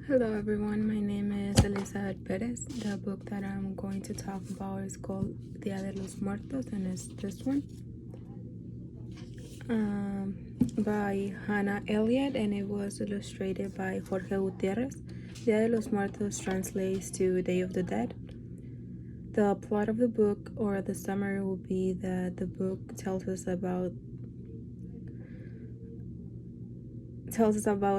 Hello everyone, my name is Elizabeth Perez. The book that I'm going to talk about is called Dia de los Muertos, and it's this one by Hannah Eliot, and it was illustrated by Jorge Gutierrez. Dia de los Muertos translates to Day of the Dead. The plot of the book, or the summary, will be that the book tells us about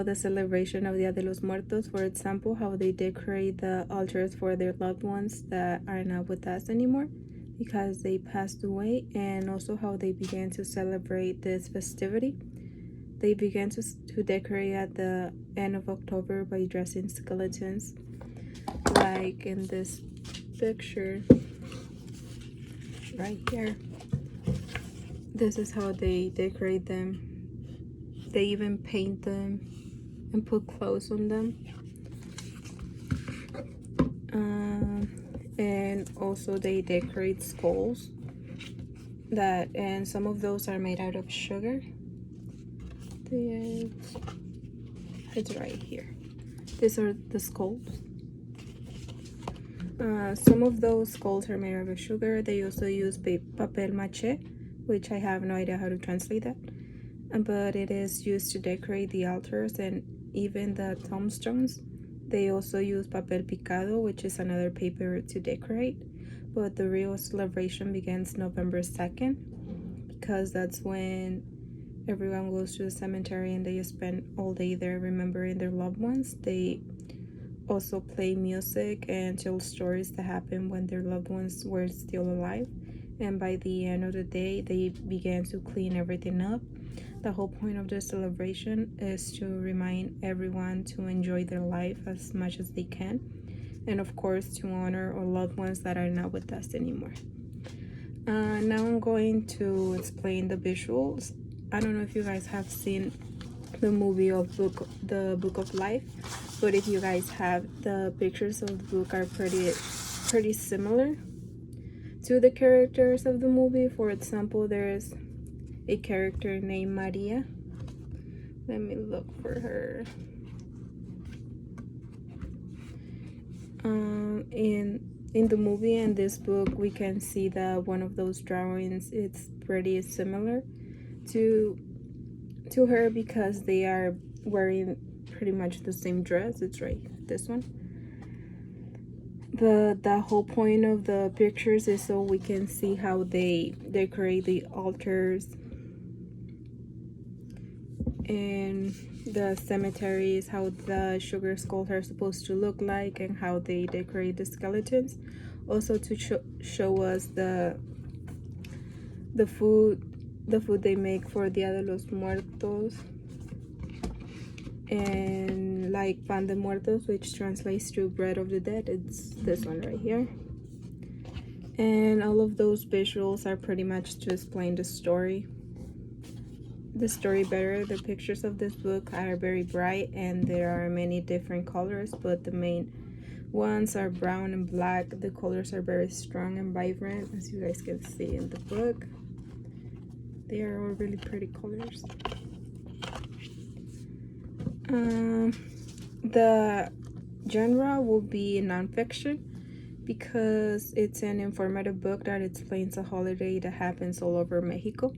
the celebration of Dia de los Muertos. For example, how they decorate the altars for their loved ones that are not with us anymore because they passed away, and also how they began to celebrate this festivity. They began to decorate at the end of October by dressing skeletons, like in this picture right here. This is how they decorate them. They even paint them and put clothes on them. And also they decorate skulls and some of those are made out of sugar. It's right here. These are the skulls. Some of those skulls are made out of sugar. They also use papel mache, which I have no idea how to translate that. But it is used to decorate the altars and even the tombstones. They also use papel picado, which is another paper to decorate. But the real celebration begins November 2nd, because that's when everyone goes to the cemetery and they spend all day there remembering their loved ones. They also play music and tell stories that happened when their loved ones were still alive. And by the end of the day, they began to clean everything up. The whole point of the celebration is to remind everyone to enjoy their life as much as they can, and of course to honor our loved ones that are not with us anymore. Now I'm going to explain the visuals. I don't know if you guys have seen the movie of the Book of Life, but if you guys have, the pictures of the book are pretty similar to the characters of the movie. For example, there's a character named Maria. Let me look for her. In the movie and this book, we can see that one of those drawings, it's pretty similar to her because they are wearing pretty much the same dress. It's right, this one. But the whole point of the pictures is so we can see how they decorate the altars and the cemeteries, how the sugar skulls are supposed to look like, and how they decorate the skeletons. Also to show us the food they make for Dia de los Muertos, and like pan de muertos, which translates to bread of the dead. It's this one right here. And all of those visuals are pretty much to explain the story better. The pictures of this book are very bright and there are many different colors, but the main ones are brown and black. The colors are very strong and vibrant, as you guys can see in the book. They are all really pretty colors. The genre will be nonfiction because it's an informative book that explains a holiday that happens all over Mexico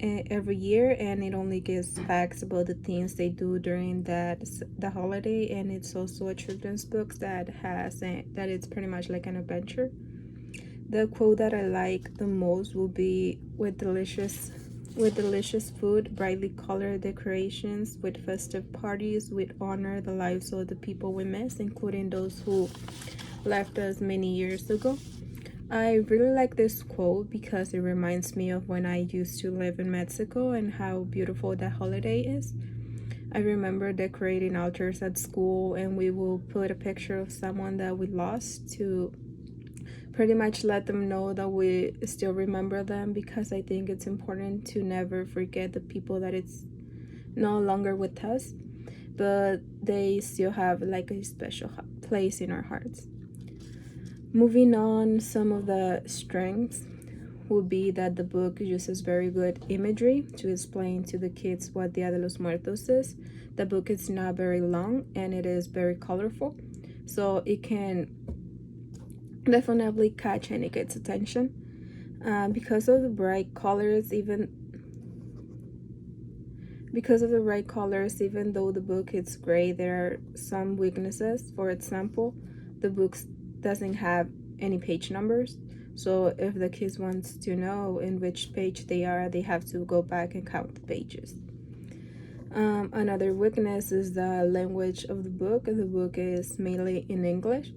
every year, and it only gives facts about the things they do during the holiday. And it's also a children's book that it's pretty much like an adventure. The quote that I like the most will be, with delicious food, brightly colored decorations, with festive parties, we honor the lives of the people we miss, including those who left us many years ago. I really like this quote because it reminds me of when I used to live in Mexico and how beautiful that holiday is. I remember decorating altars at school, and we will put a picture of someone that we lost to pretty much let them know that we still remember them, because I think it's important to never forget the people that it's no longer with us, but they still have like a special place in our hearts. Moving on, some of the strengths would be that the book uses very good imagery to explain to the kids what Dia de los Muertos is. The book is not very long and it is very colorful, so it can definitely catch any kid's attention. Because of the bright colors, even though the book is gray, there are some weaknesses. For example, the book doesn't have any page numbers, so if the kids wants to know in which page they are, they have to go back and count the pages. Another weakness is the language of the book. The book is mainly in English,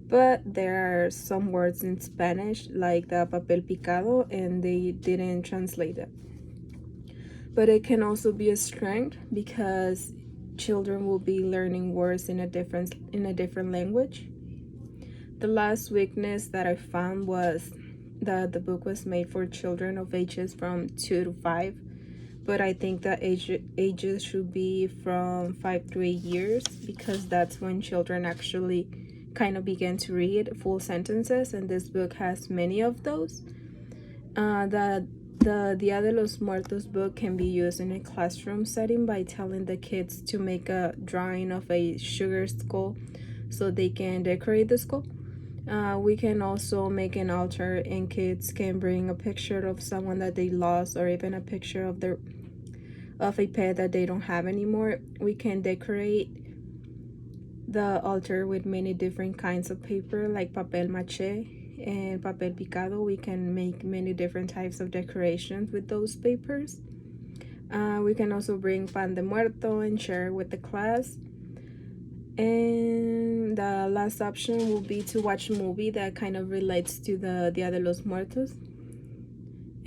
but there are some words in Spanish, like the papel picado, and they didn't translate it. But it can also be a strength because children will be learning words in a different language. The last weakness that I found was that the book was made for children of ages from 2 to 5, but I think that ages should be from 5 to 8 years, because that's when children actually kind of begin to read full sentences, and this book has many of those. The Dia de los Muertos book can be used in a classroom setting by telling the kids to make a drawing of a sugar skull so they can decorate the skull. We can also make an altar, and kids can bring a picture of someone that they lost, or even a picture of a pet that they don't have anymore. We can decorate the altar with many different kinds of paper, like papel mache and papel picado. We can make many different types of decorations with those papers. We can also bring pan de muerto and share with the class. And the last option will be to watch a movie that kind of relates to the Dia de los Muertos.